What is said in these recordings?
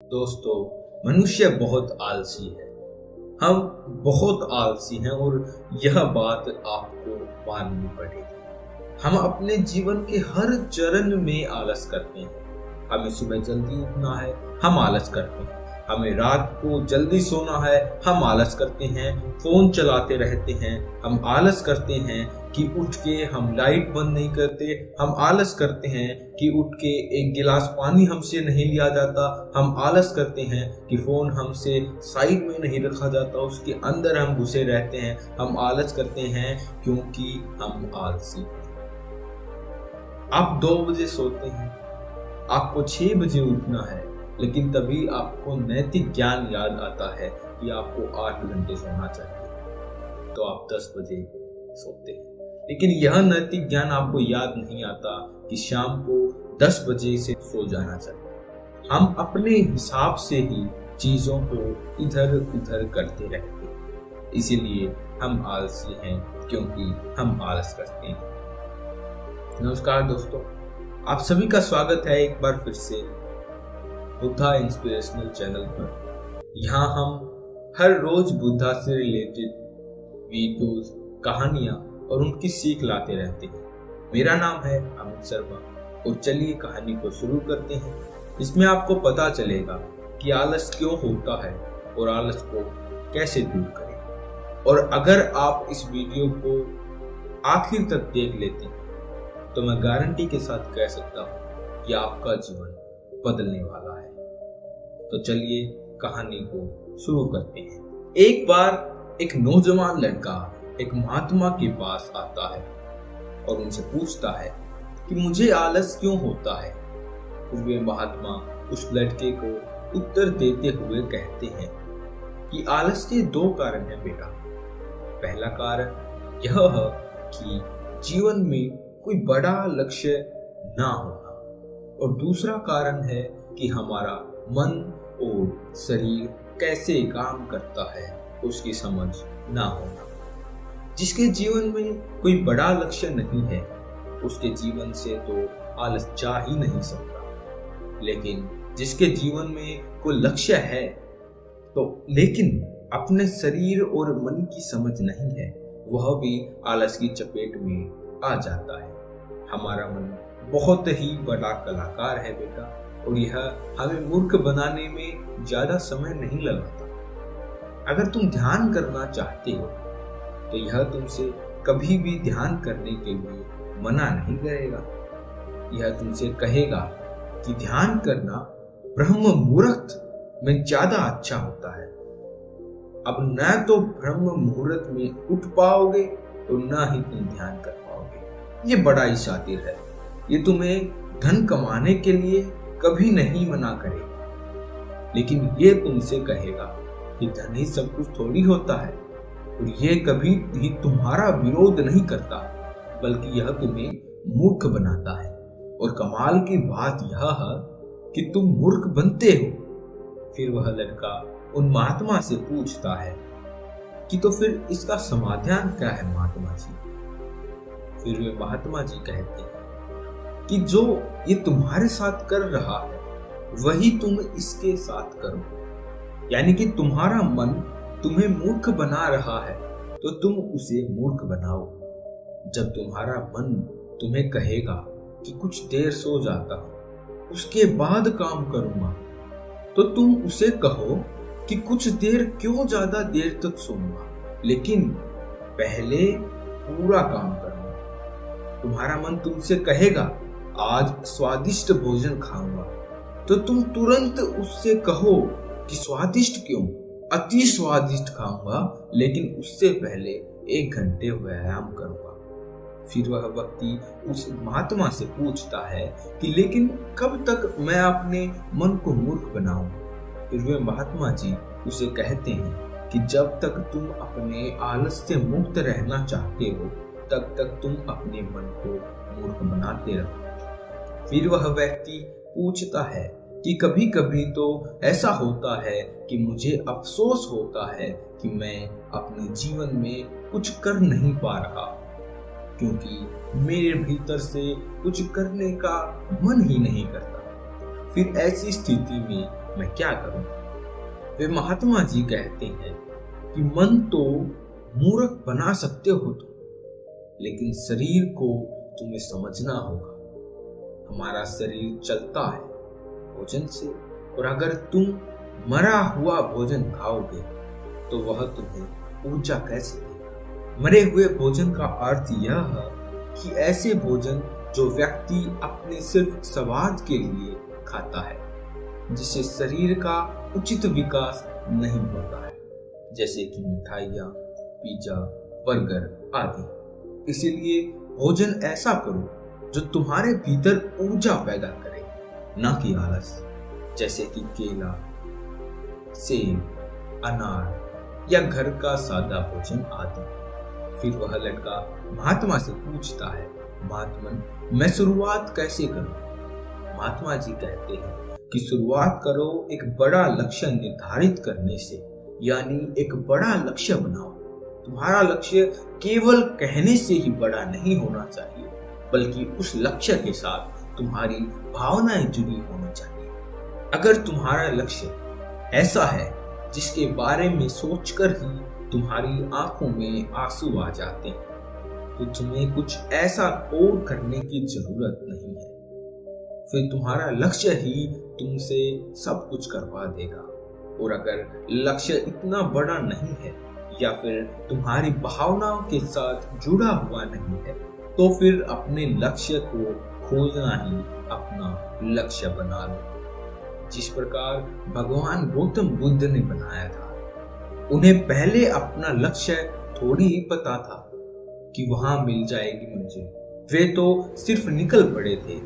दोस्तों, मनुष्य बहुत आलसी है। हम बहुत आलसी हैं और यह बात आपको माननी पड़ेगी। हम अपने जीवन के हर चरण में आलस करते हैं। हमें सुबह जल्दी उठना है, हम आलस करते हैं। हमें रात को जल्दी सोना है, हम आलस करते हैं। फोन चलाते रहते हैं, हम आलस करते हैं कि उठ के हम लाइट बंद नहीं करते। हम आलस करते हैं कि उठ के एक गिलास पानी हमसे नहीं लिया जाता। हम आलस करते हैं कि फोन हमसे साइड में नहीं रखा जाता, उसके अंदर हम घुसे रहते हैं। हम आलस करते हैं क्योंकि हम आलसी। आप 2 बजे सोते हैं, आपको 6 बजे उठना है, लेकिन तभी आपको नैतिक ज्ञान याद आता है कि आपको 8 घंटे सोना चाहिए, तो आप 10 बजे सोते हैं। लेकिन यह नैतिक ज्ञान आपको याद नहीं आता कि शाम को 10 बजे से सो जाना चाहिए। हम अपने हिसाब से ही चीजों को इधर उधर करते रहते हैं, इसीलिए हम आलसी हैं, क्योंकि हम आलस करते हैं। नमस्कार दोस्तों, आप सभी का स्वागत है एक बार फिर से बुद्धा इंस्पिरेशनल चैनल पर। यहाँ हम हर रोज बुद्धा से रिलेटेड वीडियोस, कहानियां और उनकी सीख लाते रहते हैं। मेरा नाम है अमित शर्मा और चलिए कहानी को शुरू करते हैं। इसमें आपको पता चलेगा कि आलस क्यों होता है और आलस को कैसे दूर करें। और अगर आप इस वीडियो को आखिर तक देख लेते हैं तो मैं गारंटी के साथ कह सकता हूँ कि आपका जीवन बदलने वाला है। तो चलिए कहानी को शुरू करते हैं। एक बार एक नौजवान लड़का एक महात्मा के पास आता है और उनसे पूछता है कि मुझे आलस क्यों होता है। फिर वे महात्मा उस लड़के को उत्तर देते हुए कहते हैं कि आलस के 2 कारण हैं बेटा। पहला कारण यह है कि जीवन में कोई बड़ा लक्ष्य ना होना, और दूसरा कारण है कि हमारा मन और शरीर कैसे काम करता है उसकी समझ ना होना। जिसके जीवन में कोई बड़ा लक्ष्य नहीं है उसके जीवन से तो आलस जा ही नहीं सकता, लेकिन जिसके जीवन में कोई लक्ष्य है लेकिन अपने शरीर और मन की समझ नहीं है, वह भी आलस की चपेट में आ जाता है। हमारा मन बहुत ही बड़ा कलाकार है बेटा, और यह हमें मूर्ख बनाने में ज्यादा समय नहीं लगाता। अगर तुम ध्यान करना चाहते हो तो यह तुमसे कभी भी ध्यान करने के लिए मना नहीं करेगा। यह तुमसे कहेगा कि ध्यान करना ब्रह्म मुहूर्त में ज्यादा अच्छा होता है। अब न तो ब्रह्म मुहूर्त में उठ पाओगे और न ही तुम ध्यान कर पाओगे। ये बड़ा ही शातिर है, ये तुम्हें धन कमाने के लिए कभी नहीं मना करेगा, लेकिन ये तुमसे कहेगा कि धन ही सब कुछ थोड़ी होता है, और ये कभी भी तुम्हारा विरोध नहीं करता, बल्कि यह तुम्हें मूर्ख बनाता है। और कमाल की बात यह है कि तुम मूर्ख बनते हो। फिर वह लड़का उन महात्मा से पूछता है कि तो फिर इसका समाधान क्या है महात्मा जी। फिर वे महात्मा जी कहते हैं कि जो ये तुम्हारे साथ कर रहा है वही तुम इसके साथ करो। यानी कि तुम्हारा मन तुम्हें मूर्ख बना रहा है तो तुम उसे मूर्ख बनाओ। जब तुम्हारा मन तुम्हें कहेगा कि कुछ देर सो जाता हूं, उसके बाद काम करूंगा, तो तुम उसे कहो कि कुछ देर क्यों ज्यादा देर तक सोऊंगा, लेकिन पहले पूरा काम करूंगा। तुम्हारा मन तुमसे कहेगा आज स्वादिष्ट भोजन खाऊंगा, तो तुम तुरंत उससे कहो कि स्वादिष्ट क्यों, अति स्वादिष्ट खाऊंगा, लेकिन उससे पहले 1 घंटे व्यायाम करूंगा। फिर वह व्यक्ति उस महात्मा से पूछता है कि लेकिन कब तक मैं अपने मन को मूर्ख बनाऊं। फिर वे महात्मा जी उसे कहते हैं कि जब तक तुम अपने आलस से मुक्त रहना चाहते हो तब तक तुम अपने मन को मूर्ख बनाते रहो। फिर वह व्यक्ति पूछता है कि कभी कभी तो ऐसा होता है कि मुझे अफसोस होता है कि मैं अपने जीवन में कुछ कर नहीं पा रहा, क्योंकि मेरे भीतर से कुछ करने का मन ही नहीं करता। फिर ऐसी स्थिति में मैं क्या करूं? वे महात्मा जी कहते हैं कि मन तो मूर्ख बना सकते हो तुम, लेकिन शरीर को तुम्हें समझना होगा। हमारा शरीर चलता है भोजन से, और अगर तुम मरा हुआ भोजन खाओगे तो वह तुम्हें ऊर्जा कैसे देगा? मरे हुए भोजन का अर्थ यह है कि ऐसे भोजन जो व्यक्ति अपने सिर्फ स्वाद के लिए खाता है, जिससे शरीर का उचित विकास नहीं होता है, जैसे कि मिठाइयाँ, पिज्जा, बर्गर आदि। इसीलिए भोजन ऐसा करो जो तुम्हारे भीतर ऊर्जा पैदा करे, ना कि आलस, जैसे कि केला, सेब, अनार या घर का सादा भोजन आदि। फिर वह लड़का महात्मा से पूछता है, महात्मन, मैं शुरुआत कैसे करूं? महात्मा जी कहते हैं कि शुरुआत करो एक बड़ा लक्ष्य निर्धारित करने से, यानी एक बड़ा लक्ष्य बनाओ। तुम्हारा लक्ष्य केवल कहने से ही बड़ा नहीं होना चाहिए, बल्कि उस लक्ष्य के साथ तुम्हारी भावनाएं जुड़ी होनी चाहिए। अगर तुम्हारा लक्ष्य ऐसा है जिसके बारे में सोचकर ही तुम्हारी आंखों में आंसू आ जाते हैं, तो तुम्हें कुछ ऐसा और करने की जरूरत नहीं है। फिर तुम्हारा लक्ष्य ही तुमसे सब कुछ करवा देगा। और अगर लक्ष्य इतना बड़ा नहीं है या फिर तुम्हारी भावनाओं के साथ जुड़ा हुआ नहीं है, तो फिर अपने लक्ष्य को खोजना ही अपना लक्ष्य बना लो। जिस प्रकार भगवान गौतम बुद्ध ने बनाया था, उन्हें पहले अपना लक्ष्य थोड़ी ही पता था कि वहां मिल जाएगी मंजिल। वे तो सिर्फ निकल पड़े थे।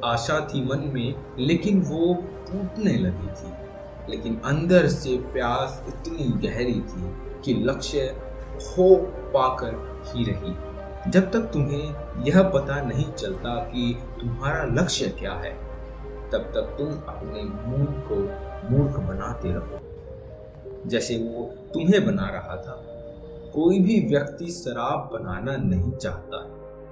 आशा थी मन में, लेकिन वो टूटने लगी थी। लेकिन अंदर से प्यास इतनी गहरी थी कि लक्ष्य खो पाकर ही रही। जब तक तुम्हें यह पता नहीं चलता कि तुम्हारा लक्ष्य क्या है, तब तक तुम अपने मूड को मूर्ख बनाते रहो, जैसे वो तुम्हें बना रहा था। कोई भी व्यक्ति शराब बनाना नहीं चाहता,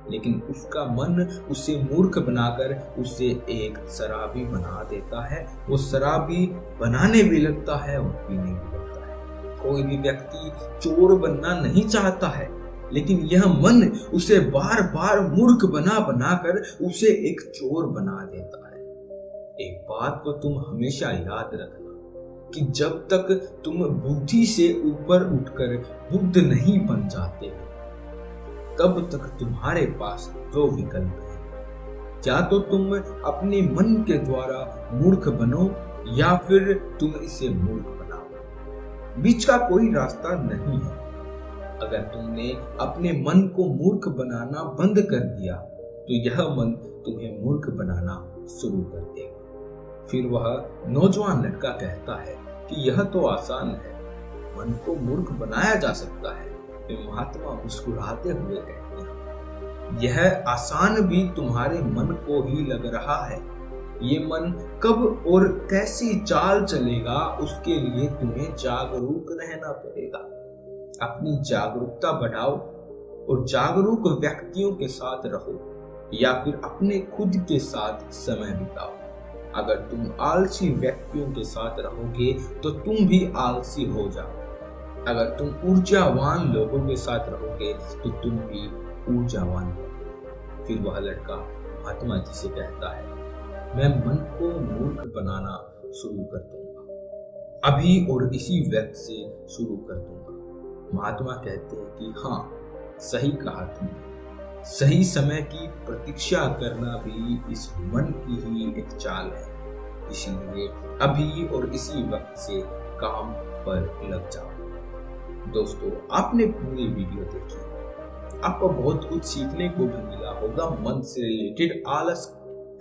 लेकिन उसका मन उसे मूर्ख बनाकर उसे एक शराबी बना देता है। वो शराबी बनाने भी लगता है और पीने भी लगता है। कोई भी व्यक्ति चोर बनना नहीं चाहता है, लेकिन यह मन उसे बार बार मूर्ख बना बनाकर उसे एक चोर बना देता है। एक बात को तुम हमेशा याद रखना कि जब तक तुम बुद्धि से ऊपर उठकर बुद्ध नहीं बन जाते हो, तब तक तुम्हारे पास दो विकल्प हैं। या तो तुम अपने मन के द्वारा मूर्ख बनो, या फिर तुम इसे मूर्ख बनाओ। बीच का कोई रास्ता नहीं है। अगर तुमने अपने मन को मूर्ख बनाना बंद कर दिया, तो यह मन तुम्हें मूर्ख बनाना शुरू कर देगा। फिर वह नौजवान लड़का कहता है कि यह तो आसान है, मन को मूर्ख बनाया जा सकता है। महात्मा मुस्कुराते हुए कहते हैं, यह आसान भी तुम्हारे मन को ही लग रहा है। ये मन कब और कैसी चाल चलेगा, उसके लिए तुम्हें जागरूक रहना पड़ेगा। अपनी जागरूकता बढ़ाओ और जागरूक व्यक्तियों के साथ रहो, या फिर अपने खुद के साथ समय बिताओ। अगर तुम आलसी व्यक्तियों के साथ रहोगे तो तुम भी आलसी हो जाओ। अगर तुम ऊर्जावान लोगों के साथ रहोगे तो तुम भी ऊर्जावान हो। फिर वह लड़का महात्मा जी से कहता है, मैं मन को मूर्ख बनाना शुरू कर दूंगा, अभी और इसी वक्त से शुरू कर दूंगा। महात्मा कहते हैं कि हाँ, सही कहा तुमने। सही समय की प्रतीक्षा करना भी इस मन की ही एक चाल है। इसीलिए अभी और इसी वक्त से काम पर लग जाओ। दोस्तों, आपने पूरी वीडियो देखी, आपको बहुत कुछ सीखने को भी मिला होगा। मन से रिलेटेड, आलस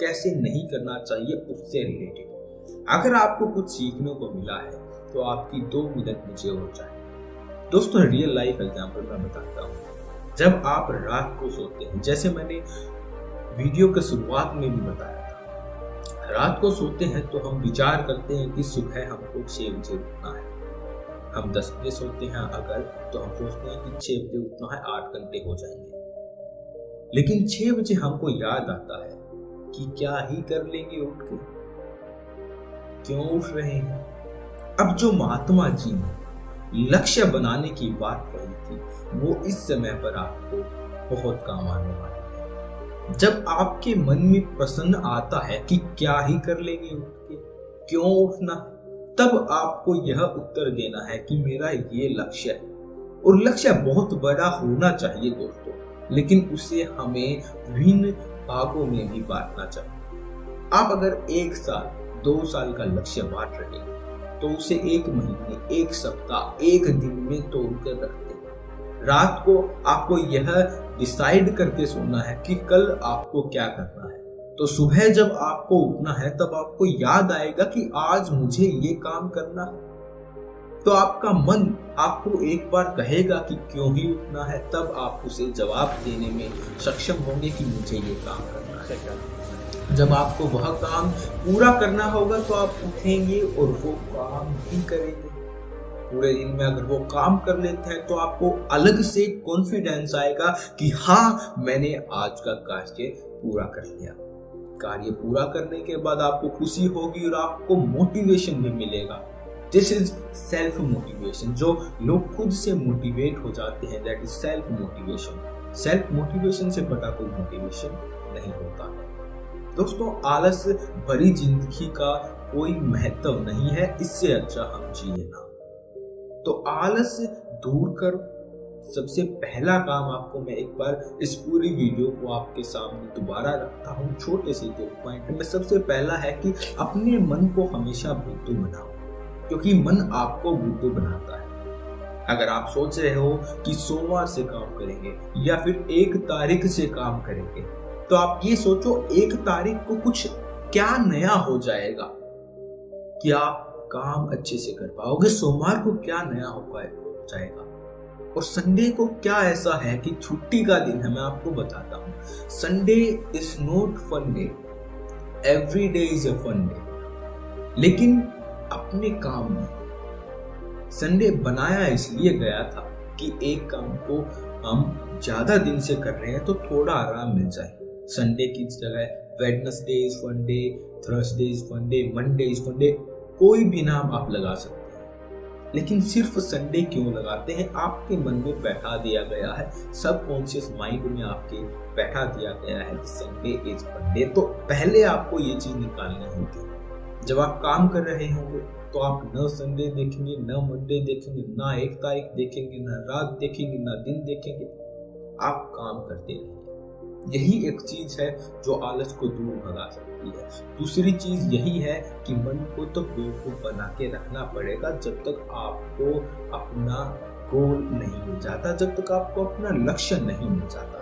कैसे नहीं करना चाहिए उससे रिलेटेड। अगर आपको कुछ सीखने को मिला है तो आपकी 2 मिनट मुझे हो जाए। दोस्तों, रियल लाइफ एग्जांपल मैं बताता हूँ। जब आप रात को सोते हैं, जैसे मैंने वीडियो के शुरुआत में भी बताया था, रात को सोते हैं तो हम विचार करते हैं कि सुबह हमको 6 बजे उठना है। हम 10 बजे सोते हैं अगर, तो हम सोचते हैं कि 6 बजे उठना है, 8 घंटे हो जाएंगे। लेकिन 6 बजे हमको याद आता है कि क्या ही कर लेंगे उठ के। क्यों उठ रहे हैं। अब जो महात्मा जी ने लक्ष्य बनाने की बात कही थी वो इस समय पर आपको बहुत काम आने वाला है। जब आपके मन में प्रश्न आता है कि क्या ही कर लेंगे उठ के, क्यों उठना, तब आपको यह उत्तर देना है कि मेरा ये लक्ष्य है। और लक्ष्य बहुत बड़ा होना चाहिए दोस्तों, लेकिन उसे हमें विभिन्न भागों में भी बांटना चाहिए। आप अगर 1 साल 2 साल का लक्ष्य बांट रहे हैं तो उसे 1 महीने, 1 सप्ताह, 1 दिन में तोड़कर रखते हैं। रात को आपको यह डिसाइड करके सोना है कि कल आपको क्या करना है। तो सुबह जब आपको उठना है तब आपको याद आएगा कि आज मुझे ये काम करना है। तो आपका मन आपको एक बार कहेगा कि क्यों ही उठना है, तब आप उसे जवाब देने में सक्षम होंगे कि मुझे ये काम करना है। जब आपको वह काम पूरा करना होगा तो आप उठेंगे और वो काम भी करेंगे। पूरे दिन में अगर वो काम कर लेते हैं तो आपको अलग से कॉन्फिडेंस आएगा कि हाँ, मैंने आज का कार्य पूरा कर लिया। कार्य पूरा करने के बाद आपको खुशी होगी और आपको मोटिवेशन भी मिलेगा। This is self motivation. जो लोग खुद से मोटिवेट हो जाते हैं, that is self motivation. Self motivation से बड़ा कोई मोटिवेशन नहीं होता है। दोस्तों, आलस भरी जिंदगी का कोई महत्व नहीं है, इससे अच्छा हम जिए ना। तो आलस दूर कर सबसे पहला काम आपको मैं एक बार इस पूरी वीडियो को आपके सामने दोबारा रखता हूँ छोटे से 2 पॉइंट में। सबसे पहला है कि अपने मन को हमेशा बुद्धू बनाओ, क्योंकि मन आपको बुद्धू बनाता है। अगर आप सोच रहे हो कि सोमवार से काम करेंगे या फिर 1 तारीख से काम करेंगे, तो आप ये सोचो 1 तारीख को कुछ क्या नया हो जाएगा कि आप काम अच्छे से कर पाओगे। सोमवार को क्या नया हो जाएगा, और संडे को क्या ऐसा है कि छुट्टी का दिन है। मैं आपको बताता हूँ, Sunday is not fun day, every day is a fun day. लेकिन अपने काम में संडे बनाया इसलिए गया था कि एक काम को हम ज्यादा दिन से कर रहे हैं तो थोड़ा आराम मिल जाए। संडे की जगह Wednesday is fun day, Thursday is fun day, Monday is fun day, कोई भी नाम आप लगा सकते हैं। लेकिन सिर्फ संडे क्यों लगाते हैं? आपके मन में बैठा दिया गया है, सबकॉन्शियस माइंड में आपके बैठा दिया गया है कि संडे इज फन डे। तो पहले आपको ये चीज निकालनी होगी। जब आप काम कर रहे होंगे तो आप न संडे देखेंगे, न मंडे देखेंगे, ना 1 तारीख देखेंगे, ना रात देखेंगे, ना दिन देखेंगे। आप काम करते रहेंगे। यही एक चीज है जो आलस को दूर भगा सकती है। दूसरी चीज यही है कि मन को तो बेवकूफ बना के रखना पड़ेगा जब तक आपको अपना गोल नहीं मिल जाता, जब तक आपको अपना लक्ष्य नहीं मिल जाता,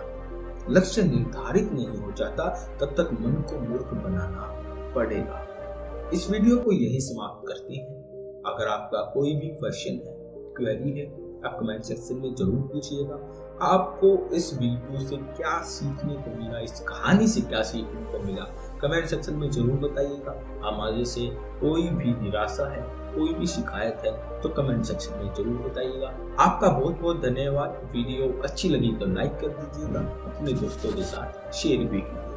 लक्ष्य निर्धारित नहीं हो जाता, तब तक मन को मूर्ख बनाना पड़ेगा। इस वीडियो को यही समाप्त करते हैं। अगर आपका कोई भी क्वेश्चन है, क्वेरी है, आप कमेंट सेक्शन में जरूर पूछिएगा। आपको इस वीडियो से क्या सीखने को मिला, इस कहानी से क्या सीखने को मिला, कमेंट सेक्शन में जरूर बताइएगा। हमारे से कोई भी निराशा है, कोई भी शिकायत है तो कमेंट सेक्शन में जरूर बताइएगा। आपका बहुत बहुत धन्यवाद। वीडियो अच्छी लगी तो लाइक कर दीजिएगा, अपने दोस्तों के साथ शेयर भी कीजिए।